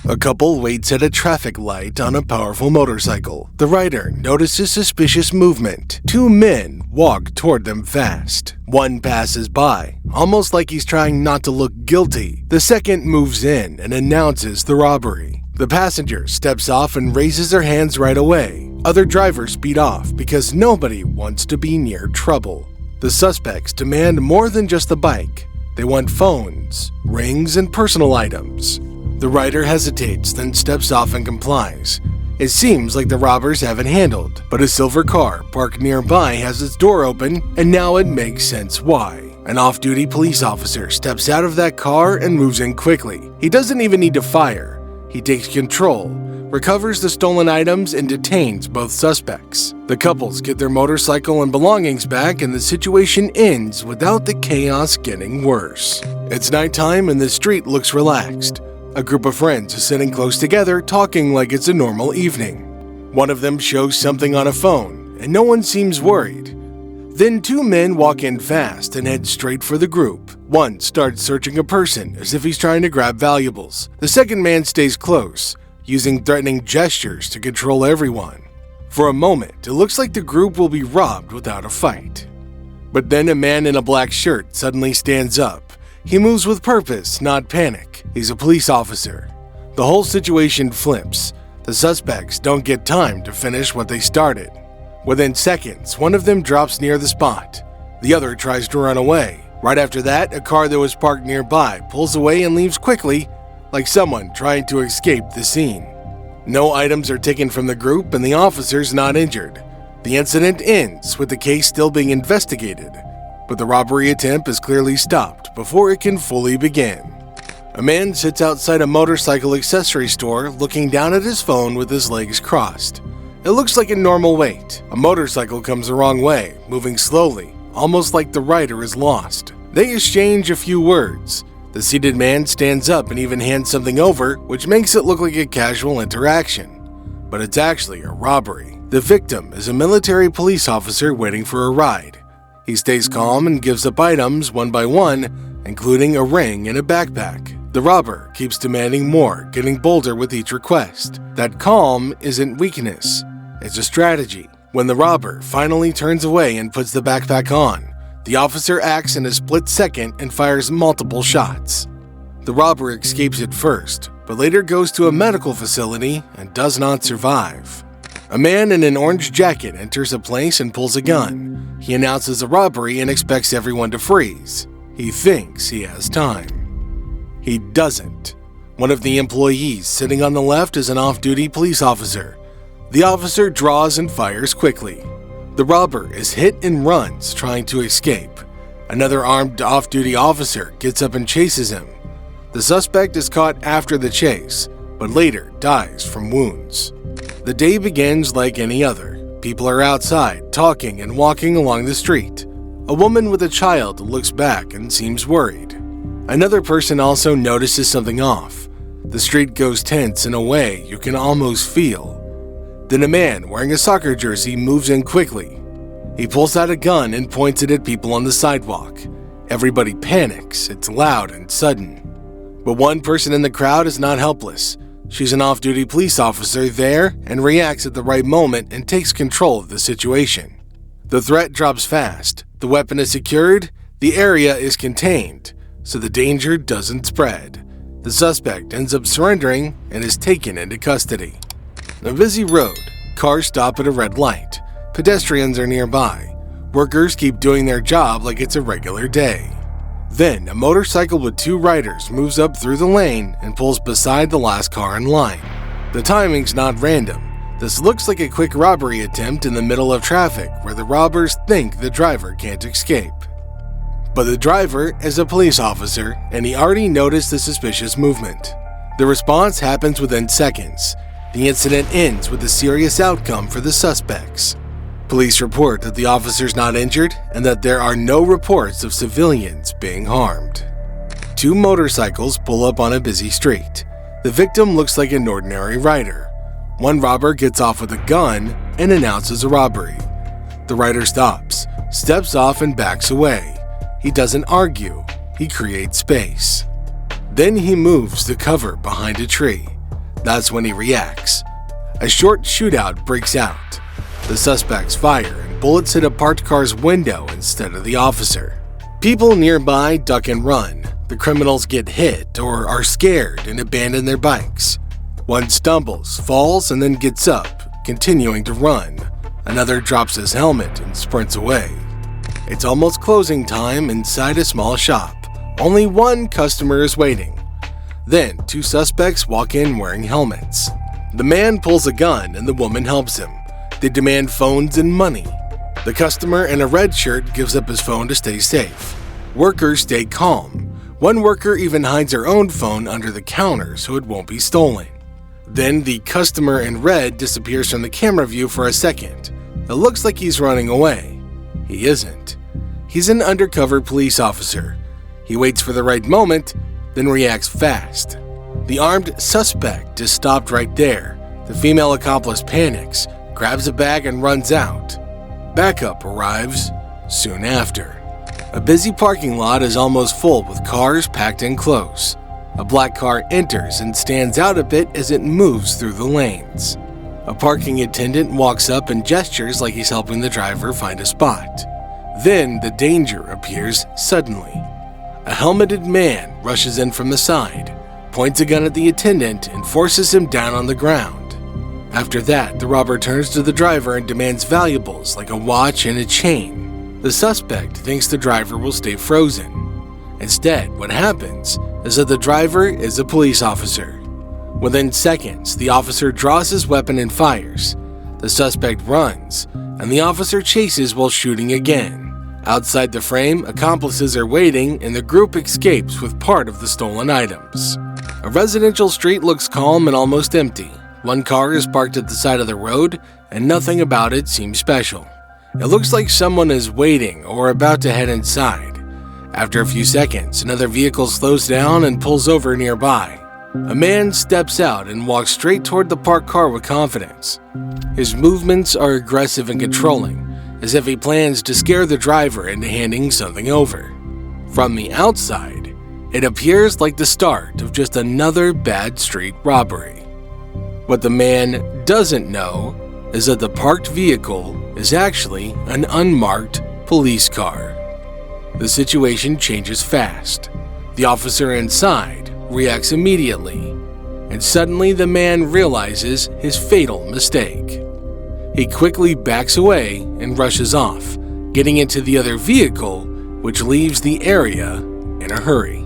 A couple waits at a traffic light on a powerful motorcycle. The rider notices suspicious movement. Two men walk toward them fast. One passes by, almost like he's trying not to look guilty. The second moves in and announces the robbery. The passenger steps off and raises her hands right away. Other drivers speed off because nobody wants to be near trouble. The suspects demand more than just the bike. They want phones, rings, and personal items. The rider hesitates, then steps off and complies. It seems like the robbers have it handled, but a silver car parked nearby has its door open, and now it makes sense why. An off-duty police officer steps out of that car and moves in quickly. He doesn't even need to fire. He takes control, recovers the stolen items, and detains both suspects. The couples get their motorcycle and belongings back, and the situation ends without the chaos getting worse. It's nighttime and the street looks relaxed. A group of friends is sitting close together, talking like it's a normal evening. One of them shows something on a phone, and no one seems worried. Then two men walk in fast and head straight for the group. One starts searching a person as if he's trying to grab valuables. The second man stays close, using threatening gestures to control everyone. For a moment, it looks like the group will be robbed without a fight. But then a man in a black shirt suddenly stands up. He moves with purpose, not panic. He's a police officer. The whole situation flips. The suspects don't get time to finish what they started. Within seconds, one of them drops near the spot. The other tries to run away. Right after that, a car that was parked nearby pulls away and leaves quickly, like someone trying to escape the scene. No items are taken from the group and the officer's not injured. The incident ends with the case still being investigated, but the robbery attempt is clearly stopped before it can fully begin. A man sits outside a motorcycle accessory store looking down at his phone with his legs crossed. It looks like a normal wait. A motorcycle comes the wrong way, moving slowly, almost like the rider is lost. They exchange a few words. The seated man stands up and even hands something over, which makes it look like a casual interaction. But it's actually a robbery. The victim is a military police officer waiting for a ride. He stays calm and gives up items one by one, including a ring and a backpack. The robber keeps demanding more, getting bolder with each request. That calm isn't weakness, it's a strategy. When the robber finally turns away and puts the backpack on, the officer acts in a split second and fires multiple shots. The robber escapes at first, but later goes to a medical facility and does not survive. A man in an orange jacket enters a place and pulls a gun. He announces a robbery and expects everyone to freeze. He thinks he has time. He doesn't. One of the employees sitting on the left is an off-duty police officer. The officer draws and fires quickly. The robber is hit and runs, trying to escape. Another armed off-duty officer gets up and chases him. The suspect is caught after the chase, but later dies from wounds. The day begins like any other. People are outside, talking and walking along the street. A woman with a child looks back and seems worried. Another person also notices something off. The street goes tense in a way you can almost feel. Then a man wearing a soccer jersey moves in quickly. He pulls out a gun and points it at people on the sidewalk. Everybody panics. It's loud and sudden. But one person in the crowd is not helpless. She's an off-duty police officer there and reacts at the right moment and takes control of the situation. The threat drops fast. The weapon is secured. The area is contained, so the danger doesn't spread. The suspect ends up surrendering and is taken into custody. A busy road. Cars stop at a red light. Pedestrians are nearby. Workers keep doing their job like it's a regular day. Then, a motorcycle with two riders moves up through the lane and pulls beside the last car in line. The timing's not random. This looks like a quick robbery attempt in the middle of traffic where the robbers think the driver can't escape. But the driver is a police officer and he already noticed the suspicious movement. The response happens within seconds. The incident ends with a serious outcome for the suspects. Police report that the officer's not injured and that there are no reports of civilians being harmed. Two motorcycles pull up on a busy street. The victim looks like an ordinary rider. One robber gets off with a gun and announces a robbery. The rider stops, steps off and backs away. He doesn't argue, he creates space. Then he moves to cover behind a tree. That's when he reacts. A short shootout breaks out. The suspects fire and bullets hit a parked car's window instead of the officer. People nearby duck and run. The criminals get hit or are scared and abandon their bikes. One stumbles, falls, and then gets up, continuing to run. Another drops his helmet and sprints away. It's almost closing time inside a small shop. Only one customer is waiting. Then, two suspects walk in wearing helmets. The man pulls a gun and the woman helps him. They demand phones and money. The customer in a red shirt gives up his phone to stay safe. Workers stay calm. One worker even hides her own phone under the counter so it won't be stolen. Then the customer in red disappears from the camera view for a second. It looks like he's running away. He isn't. He's an undercover police officer. He waits for the right moment, then reacts fast. The armed suspect is stopped right there. The female accomplice panics, grabs a bag and runs out. Backup arrives soon after. A busy parking lot is almost full with cars packed in close. A black car enters and stands out a bit as it moves through the lanes. A parking attendant walks up and gestures like he's helping the driver find a spot. Then the danger appears suddenly. A helmeted man rushes in from the side, points a gun at the attendant, and forces him down on the ground. After that, the robber turns to the driver and demands valuables like a watch and a chain. The suspect thinks the driver will stay frozen. Instead, what happens is that the driver is a police officer. Within seconds, the officer draws his weapon and fires. The suspect runs, and the officer chases while shooting again. Outside the frame, accomplices are waiting, and the group escapes with part of the stolen items. A residential street looks calm and almost empty. One car is parked at the side of the road, and nothing about it seems special. It looks like someone is waiting or about to head inside. After a few seconds, another vehicle slows down and pulls over nearby. A man steps out and walks straight toward the parked car with confidence. His movements are aggressive and controlling, as if he plans to scare the driver into handing something over. From the outside, it appears like the start of just another bad street robbery. What the man doesn't know is that the parked vehicle is actually an unmarked police car. The situation changes fast. The officer inside reacts immediately, and suddenly the man realizes his fatal mistake. He quickly backs away and rushes off, getting into the other vehicle, which leaves the area in a hurry.